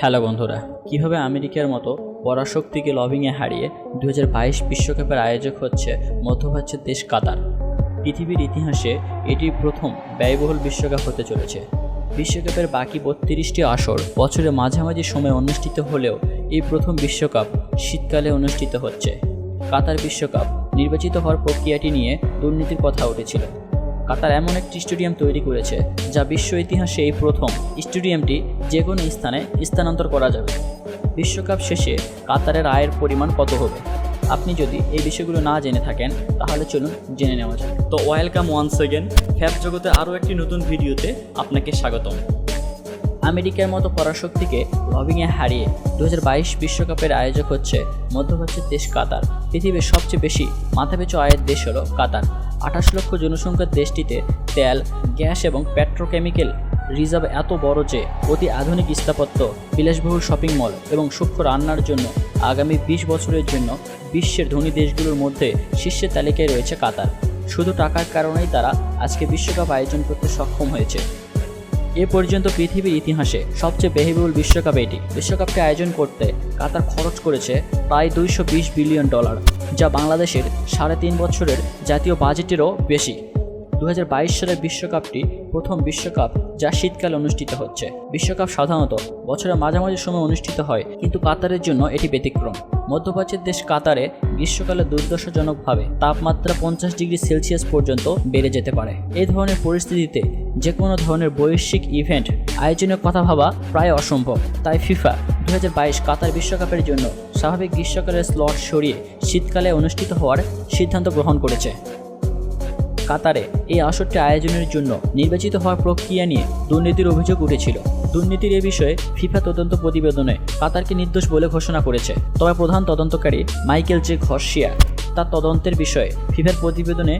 Hello বন্ধুরা, কিভাবে আমেরিকার মতো পরাশক্তিকে লবিংয়ে হারিয়ে 2022 বিশ্বকাপের আয়োজক হচ্ছে মধ্যপ্রাচ্যের দেশ কাতার। পৃথিবীর ইতিহাসে এটি প্রথম ব্যয়বহুল বিশ্বকাপ হতে চলেছে। বিশ্বকাপের বাকি 32টি আসর বছরের মাঝামাঝি সময়ে অনুষ্ঠিত হলেও এই প্রথম বিশ্বকাপ শীতকালে অনুষ্ঠিত হচ্ছে। কাতার বিশ্বকাপ নির্বাচিত হওয়ার প্রক্রিয়াটি নিয়ে দুর্নীতির কথা উঠেছিল। কাতার এমন একটি স্টেডিয়াম তৈরি করেছে যা বিশ্ব ইতিহাসে এই প্রথম। স্টেডিয়ামটি যে কোনো স্থানে স্থানান্তর করা যাবে। বিশ্বকাপ শেষে কাতারের আয়ের পরিমাণ কত হবে? আপনি যদি এই বিষয়গুলো না জেনে থাকেন তাহলে চলুন জেনে নেওয়া যাক। তো ওয়েলকাম ওয়ান্স এগেন ফ্যাব জগতে আরও একটি নতুন ভিডিওতে আপনাকে স্বাগতম। আমেরিকার মতো পরাশক্তিকে লবিংয়ে হারিয়ে 2022 বিশ্বকাপের আয়োজক হচ্ছে মধ্যপ্রাচ্যের দেশ কাতার। পৃথিবীর সবচেয়ে বেশি মাথাপিছু আয়ের দেশ হলো কাতার। 28 লক্ষ জনসংখ্যার দেশটিতে তেল, গ্যাস এবং পেট্রোকেমিক্যাল রিজার্ভ এত বড় যে অতি আধুনিক স্থাপত্য, বিলাসবহুল শপিং মল এবং সূক্ষ্ম রান্নার জন্য আগামী 20 বছরের জন্য বিশ্বের ধনী দেশগুলোর মধ্যে শীর্ষের তালিকায় রয়েছে কাতার। শুধু টাকার কারণেই তারা আজকে বিশ্বকাপ আয়োজন করতে সক্ষম হয়েছে। এ পর্যন্ত পৃথিবীর ইতিহাসে সবচেয়ে ব্যয়বহুল বিশ্বকাপ এটি। বিশ্বকাপকে আয়োজন করতে কাতার খরচ করেছে প্রায় $220 বিলিয়ন, যা বাংলাদেশের 3.5 বছরের জাতীয় বাজেটেরও বেশি। 2022 সালের বিশ্বকাপটি প্রথম বিশ্বকাপ যা শীতকালে অনুষ্ঠিত হচ্ছে। বিশ্বকাপ সাধারণত বছরের মাঝামাঝি সময় অনুষ্ঠিত হয়, কিন্তু কাতারের জন্য এটি ব্যতিক্রম। মধ্যপ্রাচ্যের দেশ কাতারে গ্রীষ্মকালে দুর্দশাজনকভাবে তাপমাত্রা 50 ডিগ্রি সেলসিয়াস পর্যন্ত বেড়ে যেতে পারে। এই ধরনের পরিস্থিতিতে যে কোনো ধরনের বৈশ্বিক ইভেন্ট আয়োজনের কথা ভাবা প্রায় অসম্ভব। তাই ফিফা 2022 কাতার বিশ্বকাপের জন্য স্বাভাবিক গ্রীষ্মকালের স্লট সরিয়ে শীতকালে অনুষ্ঠিত হওয়ার সিদ্ধান্ত গ্রহণ করেছে। কাতারে এই আসরটি আয়োজনের জন্য নির্বাচিত হওয়ার প্রক্রিয়া নিয়ে দুর্নীতির অভিযোগ উঠেছিল। দুর্নীতির এ বিষয়ে ফিফা তদন্ত প্রতিবেদনে কাতারকে নির্দোষ বলে ঘোষণা করেছে। তবে প্রধান তদন্তকারী মাইকেল জে ঘর্ষিয়া তার তদন্তের বিষয়ে ফিফার প্রতিবেদনে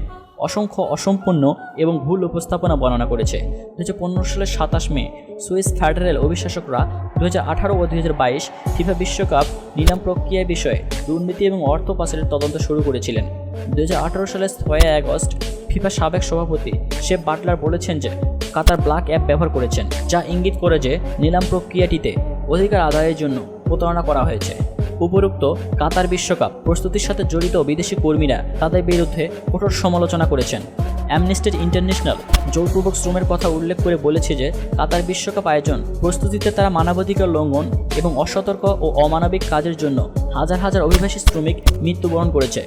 অসংখ্য অসম্পূর্ণ এবং ভুল উপস্থাপনা বর্ণনা করেছে। 2015 সালের 27 মে সুইস ফেডারেল অভিশাসকরা 2018 ও 2022 ফিফা বিশ্বকাপ নিলাম প্রক্রিয়ার বিষয়ে দুর্নীতি এবং অর্থ পাচারের তদন্ত শুরু করেছিলেন। 2018 সালের 6 আগস্ট ফিফা সাবেক সভাপতি শেপ বাটলার বলেছেন যে কাতার ব্ল্যাক অ্যাপ ব্যবহার করেছেন, যা ইঙ্গিত করে যে নিলাম প্রক্রিয়াটিতে অধিকার আদায়ের জন্য প্রতারণা করা হয়েছে। উপরোক্ত কাতার বিশ্বকাপ প্রস্তুতির সাথে জড়িত বিদেশি কর্মীরা তাদের বিরুদ্ধে কঠোর সমালোচনা করেছেন। অ্যামনেস্টি ইন্টারন্যাশনাল জোরপূর্বক শ্রমের কথা উল্লেখ করে বলেছে যে কাতার বিশ্বকাপ আয়োজন প্রস্তুতিতে তারা মানবাধিকার লঙ্ঘন এবং অসতর্ক ও অমানবিক কাজের জন্য হাজার হাজার অভিবাসী শ্রমিক মৃত্যুবরণ করেছে।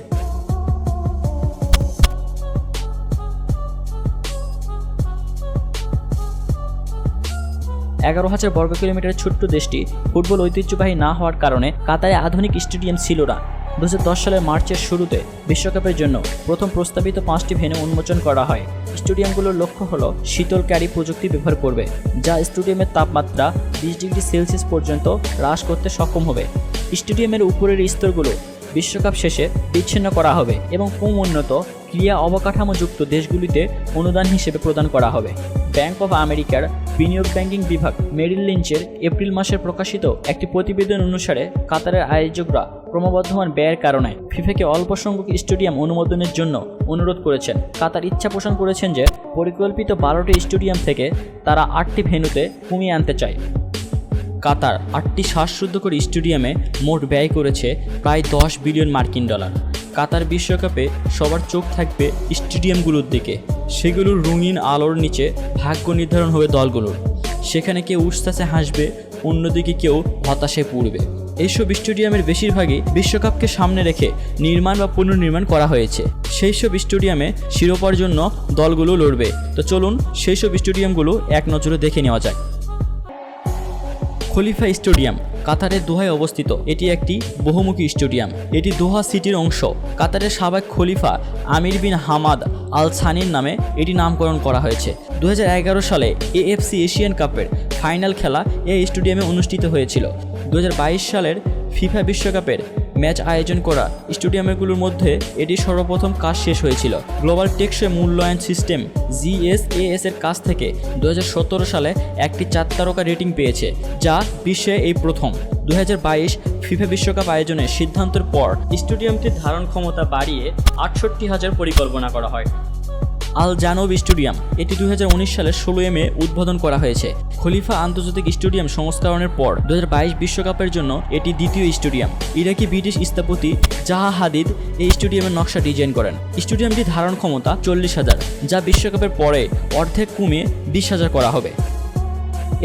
$11,000 বর্গ কিলোমিটারের ছোট্ট দেশটি ফুটবল ঐতিহ্যবাহী না হওয়ার কারণে কাতারে আধুনিক স্টেডিয়াম ছিল না। 2010 সালের মার্চের শুরুতে বিশ্বকাপের জন্য প্রথম প্রস্তাবিত 5টি ভেন্যু উন্মোচন করা হয়। স্টেডিয়ামগুলোর লক্ষ্য হল শীতলকারী প্রযুক্তি ব্যবহার করবে, যা স্টেডিয়ামের তাপমাত্রা 20 ডিগ্রি সেলসিয়াস পর্যন্ত হ্রাস করতে সক্ষম হবে। স্টেডিয়ামের উপরের স্তরগুলো বিশ্বকাপ শেষে বিচ্ছিন্ন করা হবে এবং কম উন্নত ক্রিয়া অবকাঠামোযুক্ত দেশগুলিতে অনুদান হিসেবে প্রদান করা হবে। ব্যাংক অফ আমেরিকার বিনিয়োগ ব্যাংকিং বিভাগ মেরিল লিঞ্চের এপ্রিল মাসে প্রকাশিত একটি প্রতিবেদন অনুসারে কাতারের আয়োজকরা ক্রমবর্ধমান ব্যয়ের কারণে ফিফাকে অল্প সংখ্যক স্টেডিয়াম অনুমোদনের জন্য অনুরোধ করেছেন। কাতার ইচ্ছা পোষণ করেছেন যে পরিকল্পিত 12টি স্টেডিয়াম থেকে তারা 8টি ভেন্যুতে কমিয়ে আনতে চায়। কাতার 8টি শ্বাসরুদ্ধকর স্টেডিয়ামে মোট ব্যয় করেছে প্রায় $10 বিলিয়ন। কাতার বিশ্বকাপে সবার চোখ থাকবে স্টেডিয়ামগুলোর দিকে। সেগুলোর রঙিন আলোর নিচে ভাগ্য নির্ধারণ হবে দলগুলোর। সেখানে কেউ উচ্ছ্বাসে হাসবে, অন্যদিকে কেউ হতাশায় পড়বে। এইসব স্টেডিয়ামের বেশিরভাগই বিশ্বকাপকে সামনে রেখে নির্মাণ বা পুনর্নির্মাণ করা হয়েছে। সেই সব স্টেডিয়ামে শিরোপার জন্য দলগুলো লড়বে। তো চলুন সেই সব স্টেডিয়ামগুলো এক নজরে দেখে নেওয়া যাক। খলিফা স্টেডিয়াম কাতারের দোহায় অবস্থিত। এটি একটি বহুমুখী স্টেডিয়াম। এটি দোহা সিটির অংশ। কাতারের সাবেক খলিফা আমির বিন হামাদ আল সানির নামে এটি নামকরণ করা হয়েছে। 2011 সালে AFC এশিয়ান কাপের ফাইনাল খেলা এই স্টেডিয়ামে অনুষ্ঠিত হয়েছিল। 2022 সালের ফিফা বিশ্বকাপের ম্যাচ আয়োজন করা স্টেডিয়ামগুলোর মধ্যে এটি সর্বপ্রথম কাজ শেষ হয়েছিল। গ্লোবাল টেকসই মূল্যায়ন সিস্টেম GSAS এর কাছ থেকে 2017 সালে একটি 4 তারকা রেটিং পেয়েছে, যা বিশ্বে এই প্রথম। 2022 ফিফা বিশ্বকাপ আয়োজনের সিদ্ধান্তের পর স্টেডিয়ামটির ধারণ ক্ষমতা বাড়িয়ে 68,000 পরিকল্পনা করা হয়। আল জানুব স্টেডিয়াম, এটি 2019 সালের 16 মে উদ্বোধন করা হয়েছে। খলিফা আন্তর্জাতিক স্টেডিয়াম সংস্করণের পর 2022 বিশ্বকাপের জন্য এটি দ্বিতীয় স্টেডিয়াম। ইরাকি ব্রিটিশ স্থপতি জাহা হাদিদ এই স্টেডিয়ামের নকশা ডিজাইন করেন। স্টেডিয়ামটি ধারণ ক্ষমতা 40,000, যা বিশ্বকাপের পরে অর্ধেক কমিয়ে 20,000 করা হবে।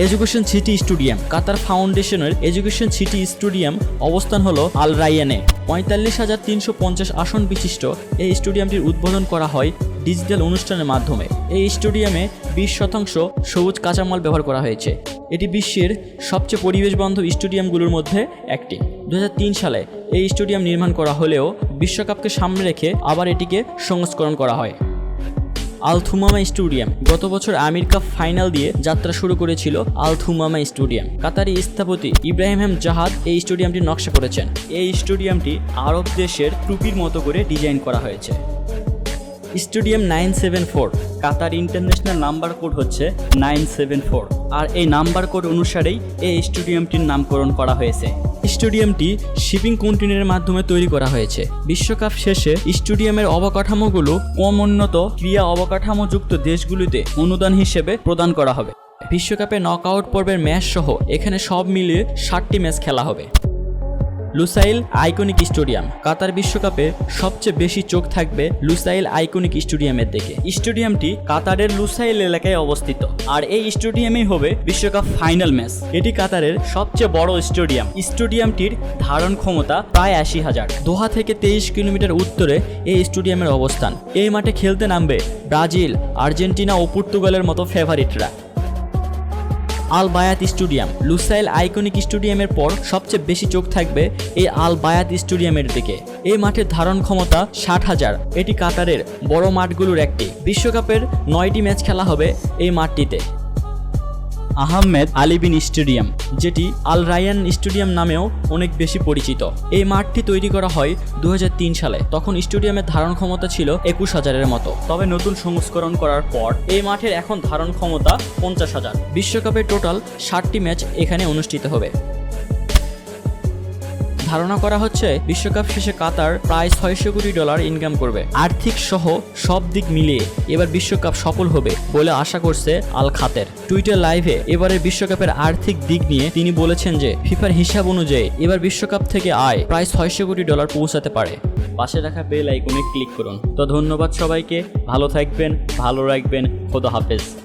এডুকেশন সিটি স্টেডিয়াম, কাতার ফাউন্ডেশনের এডুকেশন সিটি স্টেডিয়াম অবস্থান হলো আল রায়ানে। 45,350 আসন বিশিষ্ট এই স্টেডিয়ামটির উদ্বোধন করা হয় ডিজিটাল অনুষ্ঠানের মাধ্যমে। এই স্টেডিয়ামে 20% সবুজ কাঁচামাল ব্যবহার করা হয়েছে। এটি বিশ্বের সবচেয়ে পরিবেশ বান্ধব স্টেডিয়ামগুলোর মধ্যে একটি। 2003 সালে এই স্টেডিয়াম নির্মাণ করা হলেও বিশ্বকাপকে সামনে রেখে আবার এটিকে সংস্করণ করা হয়। আল থুমামা স্টেডিয়াম, গত বছর আমির কাপ ফাইনাল দিয়ে যাত্রা শুরু করেছিল আল থুমামা স্টেডিয়াম। কাতারি স্থপতি ইব্রাহিম জাহাদ এই স্টেডিয়ামটির নকশা করেছেন। এই স্টেডিয়ামটি আরব দেশের টুপির মতো করে ডিজাইন করা হয়েছে। স্টেডিয়াম 974, কাতার ইন্টারন্যাশনাল নাম্বার কোড হচ্ছে 974, আর এই নাম্বার কোড অনুসারেই এই স্টেডিয়ামটির নামকরণ করা হয়েছে। স্টেডিয়ামটি শিপিং কন্টেইনারের মাধ্যমে তৈরি করা হয়েছে। বিশ্বকাপ শেষে স্টেডিয়ামের অবকাঠামোগুলো কম উন্নত ক্রীড়া অবকাঠামোযুক্ত দেশগুলিতে অনুদান হিসেবে প্রদান করা হবে। বিশ্বকাপে নকআউট পর্বের ম্যাচ সহ এখানে সব মিলিয়ে 60টি ম্যাচ খেলা হবে। লুসাইল আইকনিক স্টেডিয়াম, কাতার বিশ্বকাপে সবচেয়ে বেশি চোখ থাকবে লুসাইল আইকনিক স্টেডিয়ামের দিকে। স্টেডিয়ামটি কাতারের লুসাইল এলাকায় অবস্থিত, আর এই স্টেডিয়ামেই হবে বিশ্বকাপ ফাইনাল ম্যাচ। এটি কাতারের সবচেয়ে বড় স্টেডিয়াম। স্টেডিয়ামটির ধারণ ক্ষমতা প্রায় 80,000। দোহা থেকে 23 কিলোমিটার উত্তরে এই স্টেডিয়ামের অবস্থান। এই মাঠে খেলতে নামবে ব্রাজিল, আর্জেন্টিনা ও পর্তুগালের মতো ফেভারিটরা। আল বায়াত স্টেডিয়াম, লুসাইল আইকনিক স্টেডিয়ামের পর সবচেয়ে বেশি চোখ থাকবে এই আল বায়াত স্টেডিয়ামের দিকে। এই মাঠের ধারণ ক্ষমতা 60,000। এটি কাতারের বড় মাঠগুলোর একটি। বিশ্বকাপের 9টি ম্যাচ খেলা হবে এই মাঠটিতে। আহমেদ আলী বিন স্টেডিয়াম, যেটি আল রায়ান স্টেডিয়াম নামেও অনেক বেশি পরিচিত। এই মাঠটি তৈরি করা হয় 2003 সালে। তখন স্টেডিয়ামের ধারণ ক্ষমতা ছিল 21,000-এর মতো। তবে নতুন সংস্করণ করার পর এই মাঠের এখন ধারণ ক্ষমতা 50,000। বিশ্বকাপের টোটাল 60টি ম্যাচ এখানে অনুষ্ঠিত হবে। ধারণা করা হচ্ছে বিশ্বকাপ শেষে কাতার প্রায় $600 কোটি ইনকাম করবে। আর্থিক সহ সব দিক মিলিয়ে এবার বিশ্বকাপ সফল হবে বলে আশা করছে আল খাতের। টুইটার লাইভে এবারের বিশ্বকাপের আর্থিক দিক নিয়ে তিনি বলেছেন যে ফিফার হিসাব অনুযায়ী এবার বিশ্বকাপ থেকে আয় প্রায় $600 কোটি পৌঁছাতে পারে। পাশে রাখা বেল আইকনে ক্লিক করুন। তো ধন্যবাদ সবাইকে, ভালো থাকবেন, ভালো রাখবেন, খোদা হাফেজ।